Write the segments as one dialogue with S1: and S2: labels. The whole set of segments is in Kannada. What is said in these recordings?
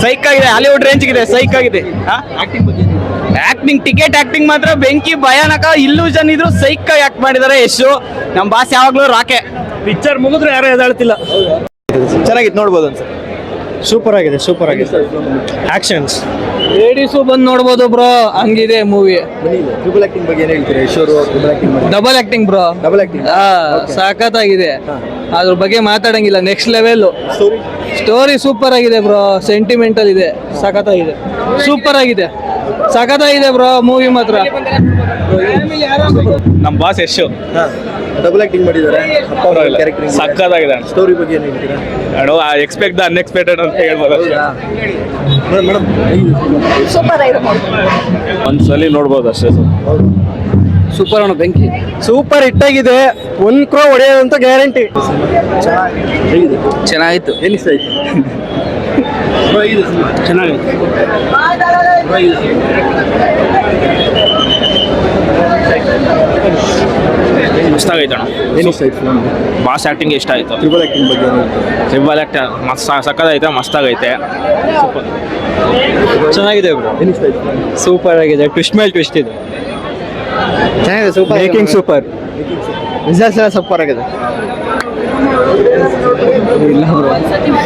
S1: ಸೈಕ್ ಆಗಿದೆ, ಹಾಲಿವುಡ್ ರೇಂಜ್ ಇದೆ, ಸೈಕ್ ಆಗಿದೆ. ಆಕ್ಟಿಂಗ್ ಆಕ್ಟಿಂಗ್ ಮಾತ್ರ ಬೆಂಕಿ, ಭಯಾನಕ. ಇಲ್ಲೂಷನ್ ಇದ್ರು ಸೈಕ್ ಆಗಿ ಆಕ್ಟ್ ಮಾಡಿದ್ದಾರೆ ಯಶು. ನಮ್ಮ ಬಾಸ್ ಯಾವಾಗ್ಲೂ ರಾಕೆ.
S2: ಪಿಕ್ಚರ್ ಮುಗಿದ್ರೆ ಯಾರು ಎದಾಳ್ತಿಲ್ಲ.
S1: ಚೆನ್ನಾಗಿತ್ತು, ನೋಡ್ಬೋದು ಅನ್ಸುತ್ತೆ.
S2: ಸೂಪರ್ ಆಗಿದೆ, ಸೂಪರ್ ಆಗಿದೆ. ಆಕ್ಷನ್ಸ್
S1: ಲೇಡೀಸು ಬಂದು ನೋಡ್ಬೋದು ಬ್ರೋ, ಹಂಗಿದೆ ಮೂವಿ.
S3: ಟ್ರಿಬಲ್ ಆಕ್ಟಿಂಗ್ ಬಗ್ಗೆ ಏನ್ ಹೇಳ್ತೀರಾ? ಯಶೋರು triple acting
S1: double acting bro,
S3: double acting
S1: ಸಖತ್ತಾಗಿದೆ. ಅದ್ರ ಬಗ್ಗೆ ಮಾತಾಡಂಗಿಲ್ಲ, ನೆಕ್ಸ್ಟ್ ಲೆವೆಲ್. ಸ್ಟೋರಿ ಸೂಪರ್ ಆಗಿದೆ ಬ್ರೋ, ಸೆಂಟಿಮೆಂಟಲ್ ಇದೆ, ಸಖತ್ತಾಗಿದೆ, ಸೂಪರ್ ಆಗಿದೆ, ಸಖತ್ತಾಗಿದೆ ಬ್ರೋ ಮೂವಿ ಮಾತ್ರ.
S2: ನಮ್ಮ ಬಾಸ್ ಯಶ್
S3: ಡಬಲ್ ಆಕ್ಟಿಂಗ್ ಮಾಡಿದ್ದಾರೆ.
S2: ಸಕ್ಕತ್ತಾಗಿದೆ.
S3: ಸ್ಟೋರಿ ಬಗ್ಗೆ ಏನ್ ಹೇಳ್ತೀರಾ?
S2: ಎಕ್ಸ್ಪೆಕ್ಟ್ ದ ಅನ್ಎಕ್ಸ್ಪೆಕ್ಟೆಡ್ ಅಂತ ಹೇಳ್ಬೋದು.
S3: ಮೇಡಮ್
S4: ಸೂಪರ್ ಆಗಿದೆ.
S2: ಒಂದ್ಸಲಿ ನೋಡ್ಬೋದು ಅಷ್ಟೇ.
S1: ಸೂಪರ್ ಅಣ್ಣ, ಬೆಂಕಿ.
S2: ಸೂಪರ್ ಹಿಟ್ಟಾಗಿದೆ, 1 crore ಹೊಡೆಯೋದಂತ ಗ್ಯಾರಂಟಿ.
S3: ಹೇಗಿದೆ?
S1: ಚೆನ್ನಾಗಿತ್ತು.
S3: ಏನ್ ಇಷ್ಟ ಆಯ್ತು?
S2: ಚೆನ್ನಾಗಿದೆ. ಮಸ್ತಾಗೈತೆ ಅಣ್ಣ.
S3: ಏನ್ ಇಷ್ಟ ಆಯ್ತು?
S2: ಬಾಸ್ ಆಕ್ಟಿಂಗ್ ಇಷ್ಟ ಆಯ್ತು.
S3: ಟ್ರಿಬಲ್ ಆಕ್ಟಿಂಗ್ ಬಗ್ಗೆ ಏನ್ ಹೇಳ್ತೀರಾ?
S2: ಟ್ರಿಬಲ್ ಆಕ್ಟ್ ಸಕ್ಕದೈತೆ, ಮಸ್ತಾಗೈತೆ.
S1: ಚೆನ್ನಾಗಿದೆ ಬ್ರೋ,
S3: ಏನ್ ಇಷ್ಟ ಆಯ್ತು?
S1: ಸೂಪರ್ ಆಗಿದೆ. ಟ್ವಿಸ್ಟ್ ಮೇಲೆ ಟ್ವಿಸ್ಟ್ ಇದೆ, ಚೆನ್ನಾಗಿದೆ. ಸೂಪರ್
S2: ಮೇಕಿಂಗ್ ಸೂಪರ್,
S1: ರಿಸಲ್ಟ್ಸ್ ಎಲ್ಲ ಸೂಪರ್ ಆಗಿದೆ.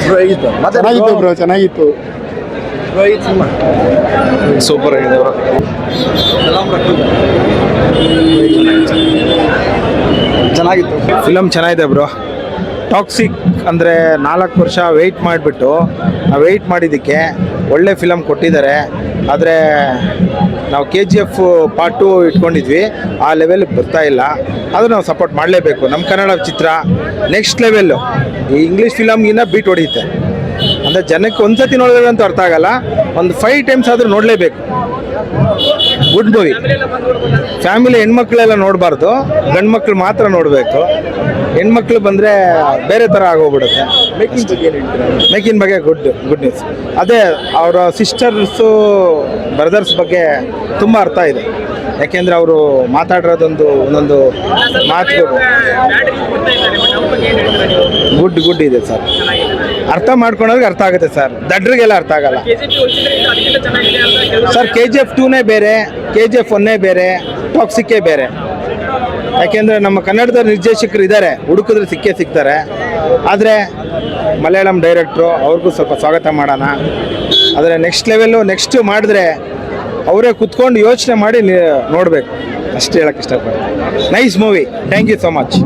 S3: ಬ್ರೋ ಹೇಗಿತ್ತು?
S2: ಚೆನ್ನಾಗಿತ್ತು ಬ್ರೋ, ಚೆನ್ನಾಗಿತ್ತು.
S3: ಬ್ರೋ ಹೇಗಿತ್ತು ಸಿನಿಮಾ?
S2: ಸೂಪರ್ ಆಗಿದೆ ಬ್ರೋ.
S3: ಚೆನ್ನಾಗಿತ್ತು.
S5: ಫಿಲಮ್ ಚೆನ್ನಾಗಿದೆ ಬ್ರೋ. ಟಾಕ್ಸಿಕ್ ಅಂದರೆ 4 ವರ್ಷ ವೆಯ್ಟ್ ಮಾಡಿಬಿಟ್ಟು ಆ ವೆಯ್ಟ್ ಮಾಡಿದ್ದಕ್ಕೆ ಒಳ್ಳೆ ಫಿಲಮ್ ಕೊಟ್ಟಿದ್ದಾರೆ. ಆದರೆ ನಾವು KGF ಪಾರ್ಟ್ 2 ಇಟ್ಕೊಂಡಿದ್ವಿ, ಆ ಲೆವೆಲ್ಗೆ ಬರ್ತಾ ಇಲ್ಲ. ಅದು ನಾವು ಸಪೋರ್ಟ್ ಮಾಡಲೇಬೇಕು. ನಮ್ಮ ಕನ್ನಡ ಚಿತ್ರ ನೆಕ್ಸ್ಟ್ ಲೆವೆಲ್ಲು. ಈ ಇಂಗ್ಲೀಷ್ ಫಿಲಮ್ಗಿನ್ನ ಬೀಟ್ ಹೊಡೆಯುತ್ತೆ. ಅಂದರೆ ಜನಕ್ಕೆ ಒಂದ್ಸತಿ ನೋಡಿದ್ರೆ ಅಂತೂ ಅರ್ಥ ಆಗಲ್ಲ, ಒಂದು 5 ಟೈಮ್ಸ್ ಆದರೂ ನೋಡಲೇಬೇಕು. Good movie. ಫ್ಯಾಮಿಲಿ ಹೆಣ್ಮಕ್ಳೆಲ್ಲ ನೋಡಬಾರ್ದು, ಗಂಡು ಮಕ್ಳು ಮಾತ್ರ ನೋಡಬೇಕು. ಹೆಣ್ಮಕ್ಳು ಬಂದರೆ ಬೇರೆ ಥರ ಆಗೋಗ್ಬಿಡುತ್ತೆ.
S3: ಮೇಕಿಂಗ್ ಬಗ್ಗೆ ಏನ್ ಹೇಳ್ತೀರಾ?
S5: ಮೇಕಿನ್ ಬಗ್ಗೆ ಗುಡ್ ನ್ಯೂಸ್. ಅದೇ ಅವರ ಸಿಸ್ಟರ್ಸು ಬ್ರದರ್ಸ್ ಬಗ್ಗೆ ತುಂಬ ಅರ್ಥ ಇದೆ. ಯಾಕೆಂದರೆ ಅವರು ಮಾತಾಡಿರೋದೊಂದು ಒಂದೊಂದು ಮಾತುಗಳು ಗುಡ್ ಇದೆ ಸರ್. ಅರ್ಥ ಮಾಡ್ಕೊಂಡವ್ರಿಗೆ ಅರ್ಥ ಆಗುತ್ತೆ ಸರ್, ದಡ್ರಿಗೆಲ್ಲ ಅರ್ಥ ಆಗಲ್ಲ ಸರ್. KGF 2ನೇ ಬೇರೆ, KGF 1ನೇ ಬೇರೆ, ಟಾಕ್ಸಿಕ್ಕೇ ಬೇರೆ. ಯಾಕೆಂದರೆ ನಮ್ಮ ಕನ್ನಡದ ನಿರ್ದೇಶಕರು ಇದ್ದಾರೆ, ಹುಡುಕಿದ್ರೆ ಸಿಗ್ತಾರೆ. ಆದರೆ ಮಲಯಾಳಂ ಡೈರೆಕ್ಟ್ರು, ಅವ್ರಿಗೂ ಸ್ವಲ್ಪ ಸ್ವಾಗತ ಮಾಡೋಣ. ಆದರೆ ನೆಕ್ಸ್ಟ್ ಲೆವೆಲ್ಲು ನೆಕ್ಸ್ಟ್ ಮಾಡಿದ್ರೆ ಅವರೇ ಕುತ್ಕೊಂಡು ಯೋಚನೆ ಮಾಡಿ ನೋಡಬೇಕು, ಅಷ್ಟು ಹೇಳೋಕ್ಕೆ ಇಷ್ಟಪಡ್ತೀನಿ. Nice movie, thank you so much.